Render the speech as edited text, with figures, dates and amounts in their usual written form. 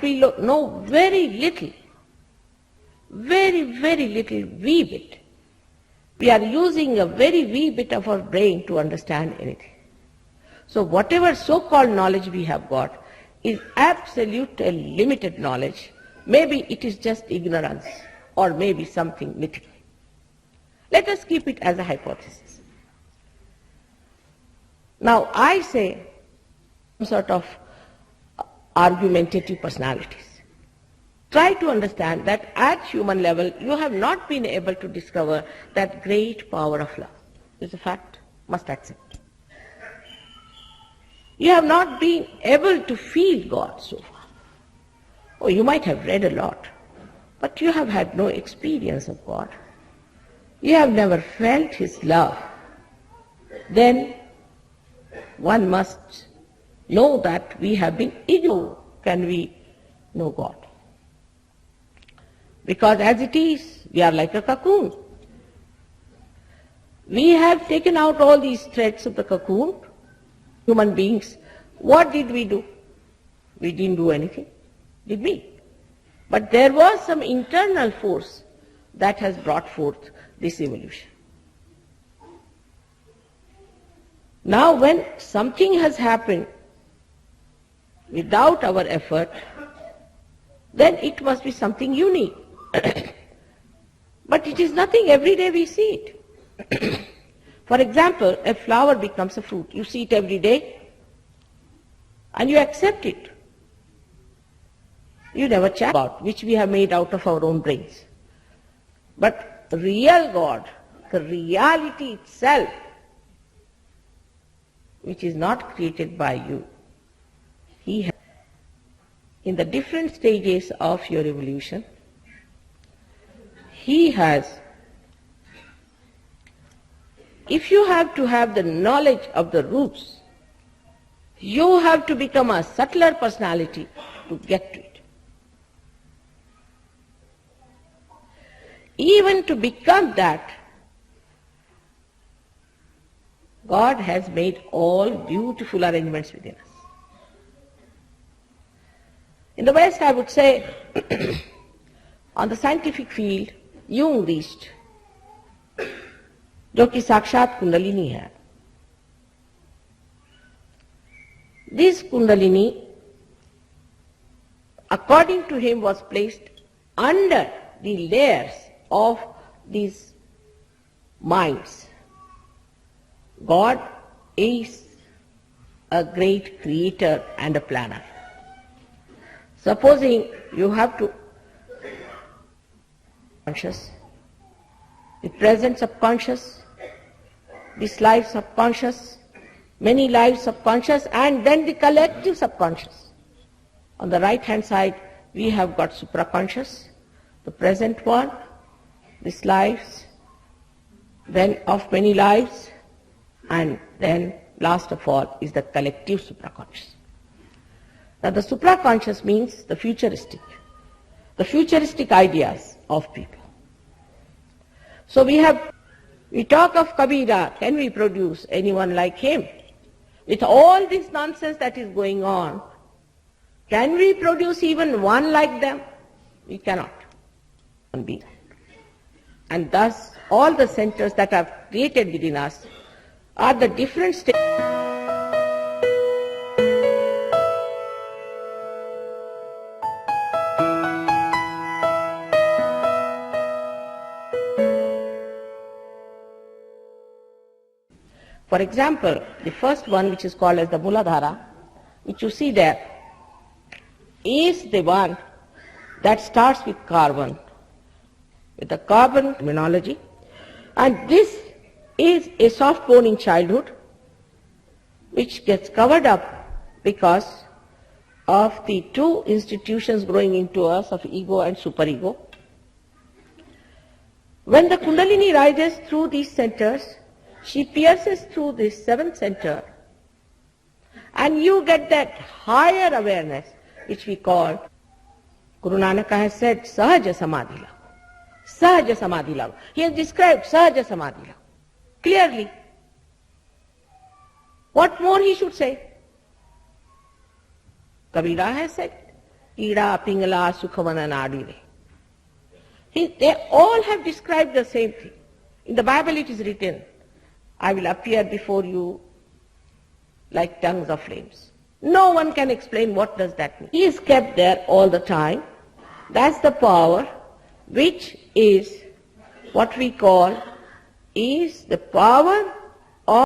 we know very little, very little, wee bit. We are using a very wee bit of our brain to understand anything. So whatever so-called knowledge we have got is absolute and limited knowledge. Maybe it is just ignorance, or maybe something mythical. Let us keep it as a hypothesis. Now I say some sort of argumentative personalities. Try to understand that at human level you have not been able to discover that great power of love. It's a fact, must accept. You have not been able to feel God so far. Oh, you might have read a lot, but you have had no experience of God. You have never felt His love. Then one must know that we have been ignorant. Can we know God? Because as it is, we are like a cocoon. We have taken out all these threads of the cocoon. Human beings, what did we do? We didn't do anything, did we? But there was some internal force that has brought forth this evolution. Now when something has happened without our effort, then it must be something unique. But it is nothing, every day we see it. For example, a flower becomes a fruit. You see it every day and you accept it. You never chat about which we have made out of our own brains. But the real God, the reality itself, which is not created by you, He has, in the different stages of your evolution, He has. If you have to have the knowledge of the roots, you have to become a subtler personality to get to it. Even to become that, God has made all beautiful arrangements within us. In the West, I would say, on the scientific field, Jung reached, जो कि साक्षात कुंडलिनी है. This Kundalini, according to him, was placed under the layers of these minds. God is a great creator and a planner. Supposing you have to conscious, the present subconscious, this life subconscious, many lives subconscious, and then the collective subconscious. On the right hand side we have got supraconscious, the present one, this lives, then of many lives, and then last of all is the collective supraconscious. Now the supraconscious means the futuristic ideas of people. So we talk of Kabira, can we produce anyone like him? With all this nonsense that is going on, can we produce even one like them? We cannot. And thus all the centers that are created within us are the different states. For example, the first one, which is called as the Muladhara, which you see there, is the one that starts with carbon, with the carbon terminology, and this is a soft bone in childhood which gets covered up because of the two institutions growing into us of ego and superego. When the Kundalini rises through these centers, she pierces through this seventh center, and you get that higher awareness which we call, Guru Nanak has said, Sahaja Samadhi Lav. Sahaja Samadhi Lav. He has described Sahaja Samadhi Lav clearly. What more he should say? Kabira has said, Ida, Pingala, Sukhavana, Nadire. They all have described the same thing. In the Bible it is written, I will appear before you like tongues of flames. No one can explain what does that mean. He is kept there all the time. That's the power which is what we call is the power